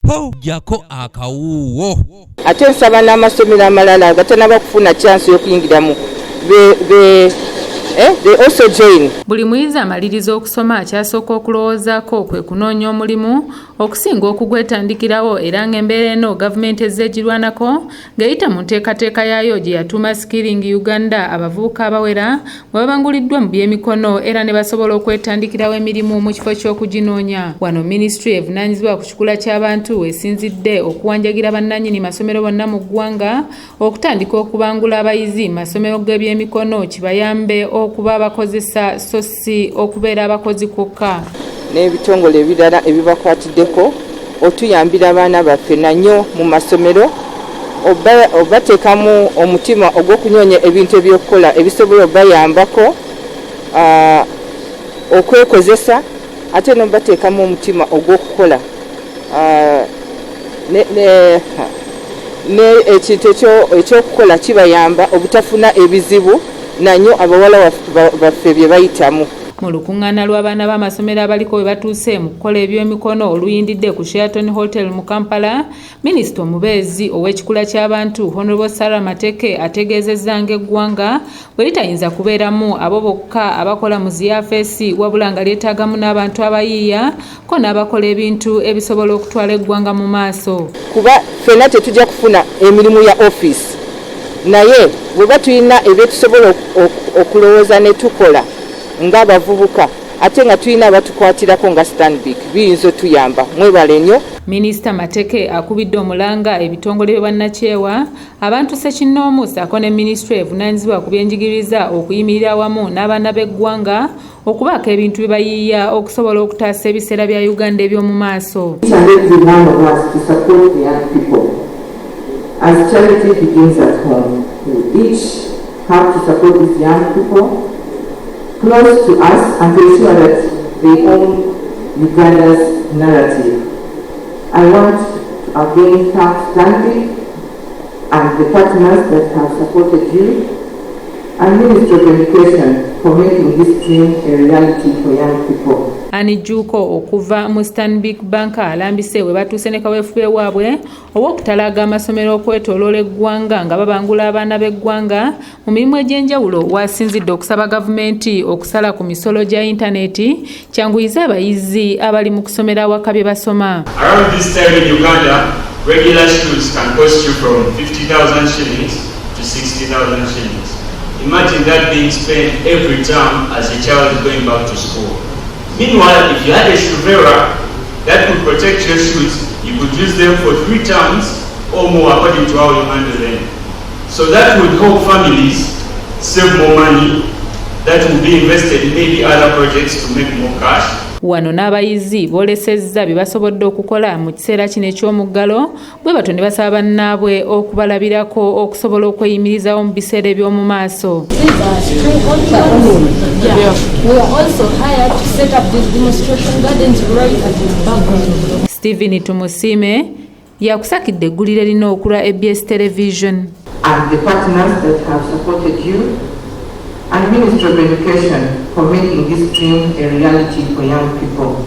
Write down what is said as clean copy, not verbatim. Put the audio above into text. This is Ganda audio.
po jako akawuwo. Ate nsaba n'amasomero amalala gatanaba kufuna chance y'okuyingiramu they also join. Buli muyizi amaliriza okusoma akyasooka okulowoozaako kwe kunoonya omulimu okusinga okugwetandikirawo era ng'embeera eno gavumenti ezzeegirwanako ng'eyita mu nteekateeka yaayo gye yatuuma Skilling Uganda abavubuka abawera bwe babanguliddwa mu by'emikono era ne basobola okwetandikirawo emirimu mu kifo ky'okuginoonya. Wano minisitule evunaanyizibwa ku kikula ky'abantu esinzidde okuwanjagira bannannyini masomero bonna mu ggwanga okutandika okubangula abayizi masomero g'ebyemikono kibayambe okuba abakozesa so si okubeera abakozi kwokka. N'ebitongole ebirala ebibakwatiddeko otuyambira abaana baffe nanyo mu masomero obateekamu omutima ogw'okunyonya ebintu ebyokukola ebisobola obayambako okwekozesa ate n'obateekamu omutima ogw'okukola ekintu ekyokukola kibayamba obutafuna ebizibu nanyo abawala baffe bye bayitamu. Mu lukuŋŋaana lw'abaana b'amasomero abaliko we batuuse mu kukola eby'emikono oluyindidde ku Sheraton Hotel mu Kampala, minisita omubeezi ow'ekikula ky'abantu Honorable Sarah Mateke ategeezezza ng'eggwanga bwe litayinza kubeeramu abo bokka abakola mu ziyafeesi wabula nga lyetaagamu n'abantu abayiiya ko n'abakola ebintu ebisobola okutwala eggwanga mu maaso. Kuba ffenna tetujja kufuna emirimu ya office naye bweba tulina ebyetusobola okulowooza ne tukola ng'abavubuka ate nga tulina abatukwatirako nga Stanbic biyinza otuyamba. Mwebale nnyo. Minisita Mateke akubidde omulanga ebitongole bye bannakyewa abantu ssekinnoomu ssaako ne minisitule evunaanyizibwa ku byenjigiriza okuyimirira awamu n'abaana b'eggwanga okubaako ebintu bye bayiiya okusobola okutaasa ebiseera bya Uganda eby'omu maaso. As charity begins at home, we each have to support these young people close to us and to ensure that they own Uganda's narrative. I want to again thank Stanley and the partners that have supported you and Ministry of Education for making this dream a reality for young people. Anijuko okuva mu Stanbic Bank alambise we batuuse ne kaweefube waabwe ow'okutalaga amasomero okwetooloola eggwanga nga babangula abaana b'eggwanga mu mirimu egy'enjawulo wasinzidde okusaba gavumenti okusala ku misolo gya intaneti kyanguyize abayizi abali mu kusomera awaka bye basoma. Around this time in Uganda, regular schools can cost you from 50,000 shillings to 60,000 shillings. Imagine that being spent every term as a child is going back to school. Meanwhile, if you had a shuvera that could protect your shoes, you could use them for 3 terms or more according to how you handle them. So that would help families save more money that will be invested in maybe other projects to make more cash. Wano n'abayizi boolesezza bye basobodde okukola mu kiseera kino eky'omuggalo bwe bato ne basaba bannaabwe okubalabirako okusobola okweyimirizawo mu biseera eby'omu maaso. Stephen Tumusiime yakusakidde eggulire lino okulwa ABS Television. And the partners that have supported you and Ministry of Education for making this dream a reality for young people.